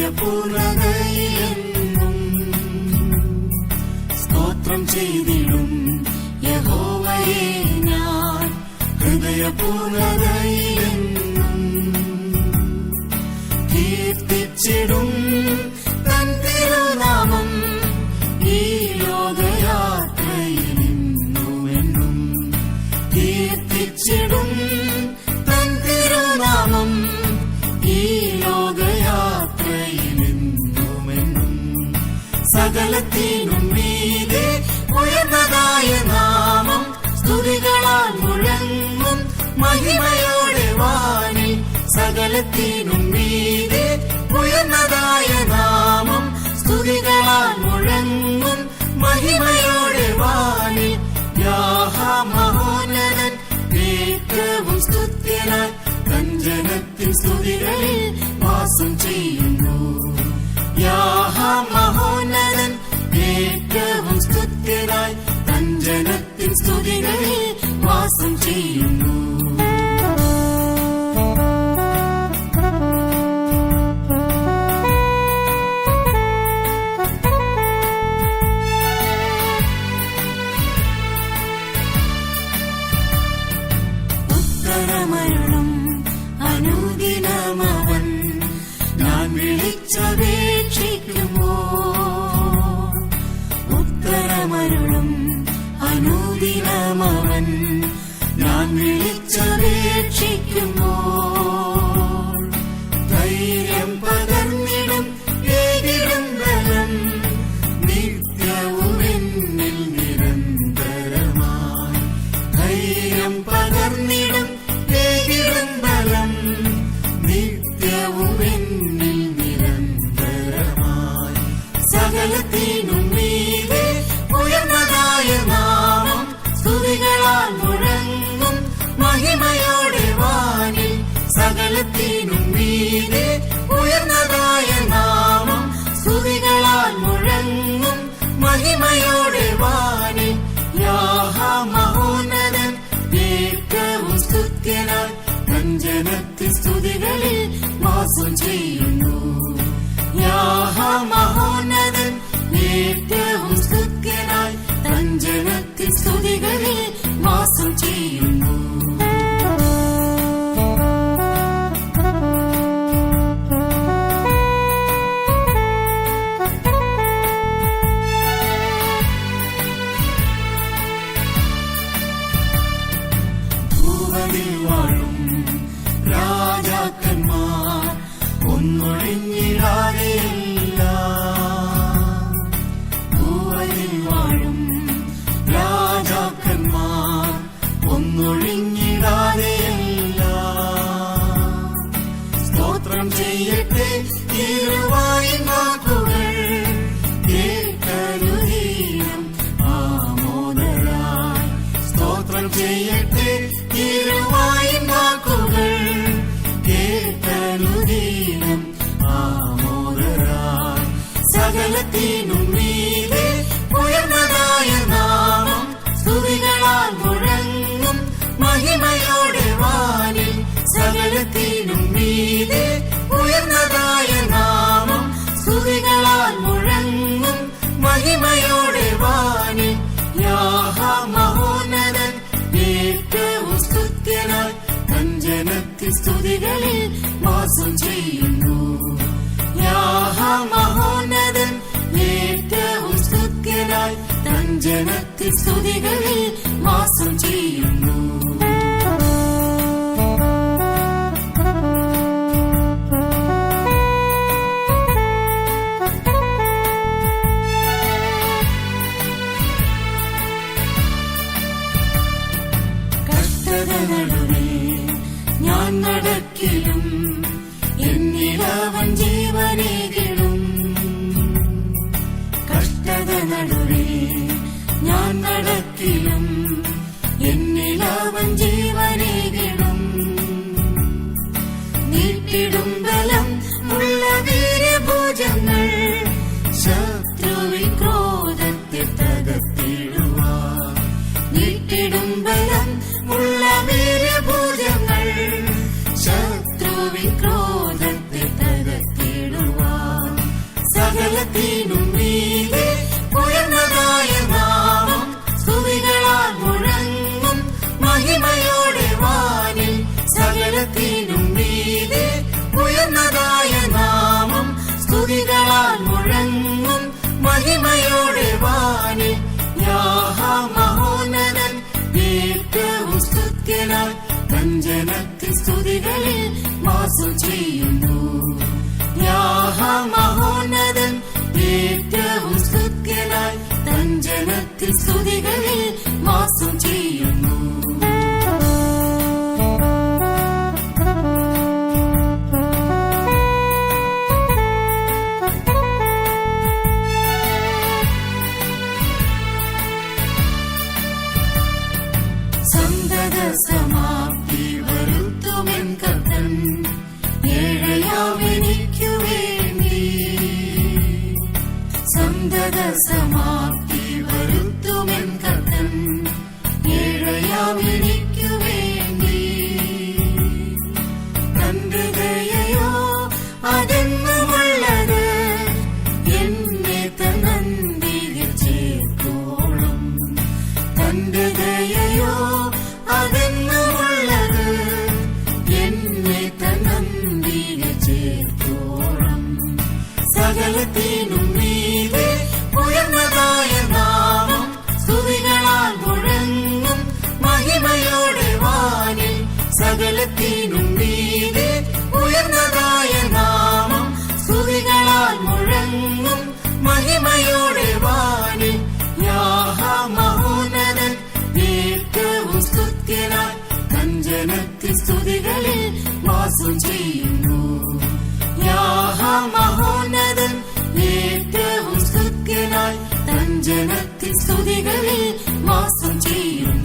ഹൃദയപൂർണ്ണതയിലെന്നും സ്തോത്രം ചെയ്തിടും യഹോവയെ ഞാൻ. ഹൃദയപൂർണ്ണതയിലെന്നും കീർത്തിച്ചിടും തൻ തിരുനാമം ഈ ലോകയാത്രയിലെന്നുമെന്നും. കീർത്തിച്ചിടും തൻ തിരുനാമം ഈ ലോകയാത്രയിലെന്നുമെന്നും. സകലത്തിനും മീതെ ഉയർന്നതായ നാമം സ്തുതികളാൽ മുഴങ്ങും മഹിമയോടെ വാനിൽ. സകലത്തിനും മീതെ ഉയർന്നതായ നാമം സ്തുതികളാൽ മുഴങ്ങും മഹിമയോടെ വാനിൽ. യാഹാ മഹോന്നതൻ ഏറ്റവും സ്തുത്യനായി തൻ ജനത്തിൽ സ്തുതികളിൽ വാസം ചെയ്യുന്നു. യാഹാ മഹോന്നതൻ ഏറ്റവും സ്തുത്യനായി തൻ ജനത്തിൽ സ്തുതികളിൽ വാസം ചെയ്യുന്നു. ഉത്തരമരുളും അനുദിനമവൻ ഞാൻ വിളിച്ചപേക്ഷിക്കുമോ. ഉത്തരമരുളും അനുദിനമവൻ ഞാൻ വിളിച്ചപേക്ഷിക്കുമോ. ധൈര്യം പകർന്നിടും ഏകിടും ബലം നിത്യവും എന്നിൽ നിരന്തരമായി. ധൈര്യം പകർന്നിടും ഏകിടും ബലം നിത്യവും എന്നിൽ നിരന്തരമായി. സകലത്തിനും മീതെ ഉയർന്നതായ നാമം സ്തുതികളാൽ മുഴങ്ങും മഹിമയോടെ വാനിൽ. സകലത്തിനും മീതെ ഉയർന്നതായ നാമം സ്തുതികളാൽ മുഴങ്ങും മഹിമയോടെ വാനിൽ. യാഹാ മഹോന്നതൻ ഏറ്റവും സ്തുത്യനായി തൻ ജനത്തിൽ സ്തുതികളിൽ വാസം ചെയ്യുന്നു. യാഹാ മഹോന്നതൻ ഏറ്റവും സ്തുത്യനായി തൻ ജനത്തിൽ സ്തുതികളിൽ വാസം ചെയ്യുന്നു. ഭൂവതിൽ വാഴും രാജാക്കന്മാർ ഒന്നൊഴിഞ്ഞിടാതെയില്ല. ഭൂവതിൽ വാഴും രാജാക്കന്മാർ ഒന്നൊഴിഞ്ഞിടാതെയില്ല. സ്തോത്രം ചെയ്യട്ടെ തിരുവായിൻ വാക്കുകൾ കേട്ടരുതീനം ആമോദരായി. സ്തോത്രം ചെയ്യട്ടെ തിരുവായിൻ വാക്കുകൾ കേട്ടരുതീനം ആമോദരായി. സകലത്തിനും മീതെ ഉയർന്നതായ നാമം സ്തുതികളാൽ മുഴങ്ങും മഹിമയോടെ വാനിൽ. സകലത്തിനും മീതെ ഉയർന്നതായ നാമം സ്തുതികളാൽ മുഴങ്ങും മഹിമയോടെ വാനിൽ. യാഹാ മഹോന്നതൻ ഏറ്റവും സ്തുത്യനായി തൻ ജനത്തിൽ സ്തുതികളിൽ വാസം ചെയ്യുന്നു. യാഹാ മഹോന്നതൻ ഏറ്റവും സ്തുത്യനായി തൻ ജനത്തിൽ സ്തുതികളിൽ വാസം ചെയ്യുന്നു. കഷ്ടതകളുടെ ഞാൻ നടക്കിലും എന്നിലവൻ ജീവനേകിടും. കഷ്ടത നടുവേ ഞാൻ നടക്കിലും എന്നിലവൻ ജീവനേകിടും. നീട്ടിടും ബലം ഉള്ള വീരഭുജങ്ങൾ ശത്രുവിൻ ക്രോധത്തെ തകർത്തിടുവാൻ. നീട്ടിടും ബലം ഉള്ള വീരഭുജങ്ങൾ ശത്രുവിൻ ക്രോധത്തെ തകർത്തിടുവാൻ. സ്തുതികളിൽ വാസം ചെയ്യുന്നു. യാഹ മഹോന്നതൻ ഏറ്റവും സ്തുത്യനായി തൻ ജനത്തിൽ സ്തുതികളിൽ വാസം ചെയ്യുന്നു. സന്തത സമാപ്തി വരുത്തുമെൻ കർത്തൻ ഏഴയാമെനിക്കു വേണ്ടി. സന്തത സമാപ്തി വരുത്തുമെൻ കർത്തൻ ഏഴയാമെനിക്കു വേണ്ടി. തന്റെ ദയയോ അതെന്നുമുള്ളത് എന്നെ തന്നന്തിയിൽ ചേർത്തോളം. തന്റെ ദയയോ അതെന്നുമുള്ളത് എന്നെ തന്നന്തിയിൽ ചേർത്തോളം. സകലത്തിനും മീതെ ഉയർന്നതായ നാമം സ്തുതികളാൽ മുഴങ്ങും മഹിമയോടെ വാനിൽ. സകലത്തിനും മീതെ ഉയർന്നതായ നാമം സ്തുതികളാൽ മുഴങ്ങും മഹിമയോടെ വാനിൽ. യാഹ മഹോന്നതൻ ഏറ്റവും സ്തുത്യനായി തൻ ജനത്തിൽ സ്തുതികളിൽ വാസം ചെയ്യുന്നു. യാഹ മഹോന്നതൻ ഏറ്റവും സ്തുത്യനായി തൻ ജനത്തിൽ സ്തുതികളിൽ വാസം ചെയ്യുന്നു.